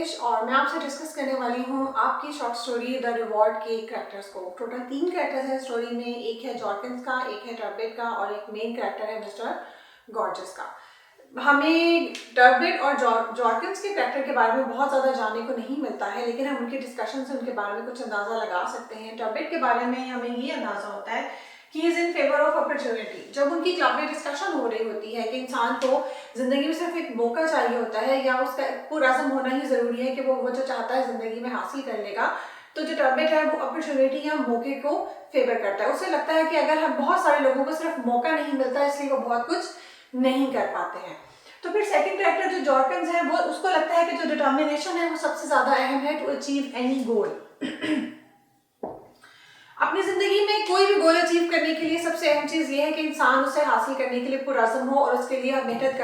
कोशिश और मैं आपसे डिस्कस करने वाली हूँ आपकी शॉर्ट स्टोरी द रिवॉर्ड के कैरेक्टर्स को। टोटल 3 कैरेक्टर्स हैं स्टोरी में, एक है जॉर्किंस का, एक है टर्बिट का और एक मेन कैरेक्टर है मिस्टर गॉर्जस का। हमें टर्बिट और जॉर्किंस के कैरेक्टर के बारे में बहुत ज़्यादा जानने को नहीं मिलता है, लेकिन हम उनके डिस्कशन से उनके बारे में कुछ अंदाज़ा लगा सकते हैं। टर्बिट के बारे में हमें ये अंदाज़ा होता है कि is in favour of opportunity. जब उनकी क्लब में डिस्कशन हो रही होती है कि इंसान को जिंदगी में सिर्फ एक मौका चाहिए होता है या उसका पुरअज़्म होना ही जरूरी है कि वो जो चाहता है जिंदगी में हासिल कर लेगा, तो जो टर्बिट है वो अपॉर्चुनिटी या मौके को फेवर करता है। उसे लगता है कि अगर हम बहुत सारे लोगों को सिर्फ मौका नहीं मिलता इसलिए वो बहुत कुछ नहीं कर पाते हैं। तो फिर सेकंड कैरेक्टर जो जॉर्किंस है वो उसको लगता है कि जो डिटर्मिनेशन है वो सबसे ज्यादा अहम है टू अचीव एनी गोल। अपनी जिंदगी में कोई भी गोल अचीव करने के लिए सबसे अहम चीज ये है कि इंसान उसे हासिल करने के लिए पुरअज़्म हो और उसके लिए मेहनत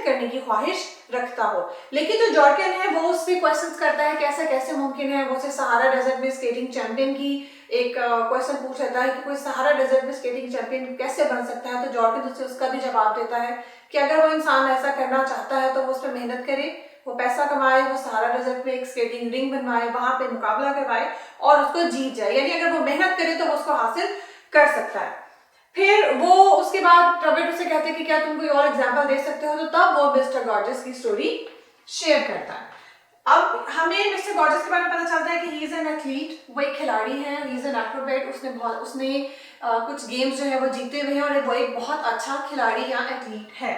करने की ख्वाहिश रखता हो। लेकिन जो जॉर्किन है वो उससे क्वेश्चंस करता है कैसे कैसे मुमकिन है। वो उसे सहारा डेजर्ट में स्केटिंग चैंपियन की एक क्वेश्चन पूछ लेता है कि कोई सहारा डेजर्ट में स्केटिंग चैंपियन कैसे बन सकता है। तो जॉर्किन उससे उसका भी जवाब देता है कि अगर वो इंसान ऐसा करना चाहता है तो वो उस पर मेहनत करे, वो पैसा कमाए, वो सहारा डेजर्ट में एक स्केटिंग रिंग बनवाए, वहां पे मुकाबला करवाए और उसको जीत जाए। यानी अगर वो मेहनत करे तो वो उसको हासिल कर सकता है। फिर वो उसके बाद टर्बिट उसे कहते हैं कि क्या तुम कोई और एग्जांपल दे सकते हो, तो तब वो मिस्टर गॉर्जस की स्टोरी शेयर करता है। अब हमें मिस्टर गॉर्जस के बारे में पता चलता है कि ही इज एन एथलीट, वो एक खिलाड़ी है, ही इज एन एक्रोबैट। उसने कुछ गेम्स जो है वो जीते हुए हैं और वो एक बहुत अच्छा खिलाड़ी या एथलीट है।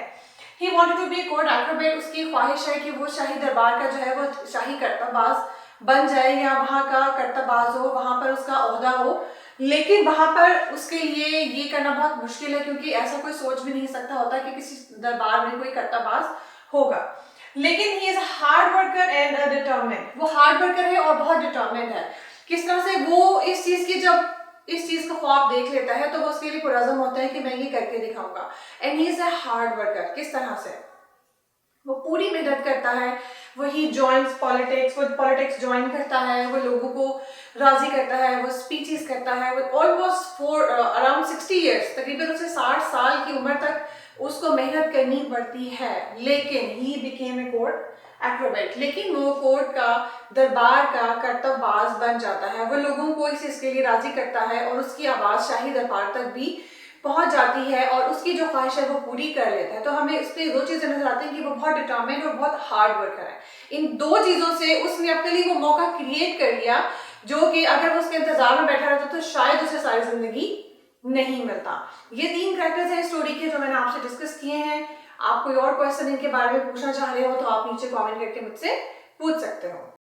He wanted to be a court acrobat. उसकी ख्वाहिश है कि वो शाही दरबार का जो है वो शाही करतबबाज बन जाए या वहाँ का करतबबाज हो, वहाँ पर उसका ओहदा हो। लेकिन वहां पर उसके लिए ये करना बहुत मुश्किल है क्योंकि ऐसा कोई सोच भी नहीं सकता होता कि किसी दरबार में कोई करतबबाज होगा। लेकिन he is hard worker and determined. वो हार्ड वर्कर है और बहुत डिटरमिन्ड है। किस तरह से वो जब इस चीज का ख्वाब देख लेता है तो वो उसके लिए पुरअज़्म होता है कि मैं ये करके दिखाऊंगा। And he is a hard worker. किस तरह से वो पूरी मेहनत करता है, वही जॉइंस पॉलिटिक्स, वो पॉलिटिक्स ज्वाइन करता है, वो लोगों को राजी करता है, वो स्पीचेस करता है। वो ऑलमोस्ट अराउंड 60 ईयर्स, तकरीबन उसे 60 साल की उम्र तक उसको मेहनत करनी पड़ती है। लेकिन he became a court Acrobat. लेकिन वो कोर्ट का दरबार का करतबबाज बन जाता है। वो लोगों को इसके लिए राजी करता है और उसकी आवाज शाही दरबार तक भी पहुंच जाती है और उसकी जो ख्वाहिश है वो पूरी कर लेता है। तो हमें इस पे 2 चीजें नजर आती हैं कि वो बहुत डिटरमिन्ड और बहुत हार्ड वर्कर है। इन 2 चीजों से उसने अपने लिए वो मौका क्रिएट कर लिया जो कि अगर वो उसके इंतजार में बैठा रहता तो शायद उसे सारी जिंदगी नहीं मिलता। ये 3 कैरेक्टर्स हैं स्टोरी के जो मैंने आपसे डिस्कस किए हैं। आप कोई और क्वेश्चन इनके बारे में पूछना चाह रहे हो तो आप नीचे कॉमेंट करके मुझसे पूछ सकते हो।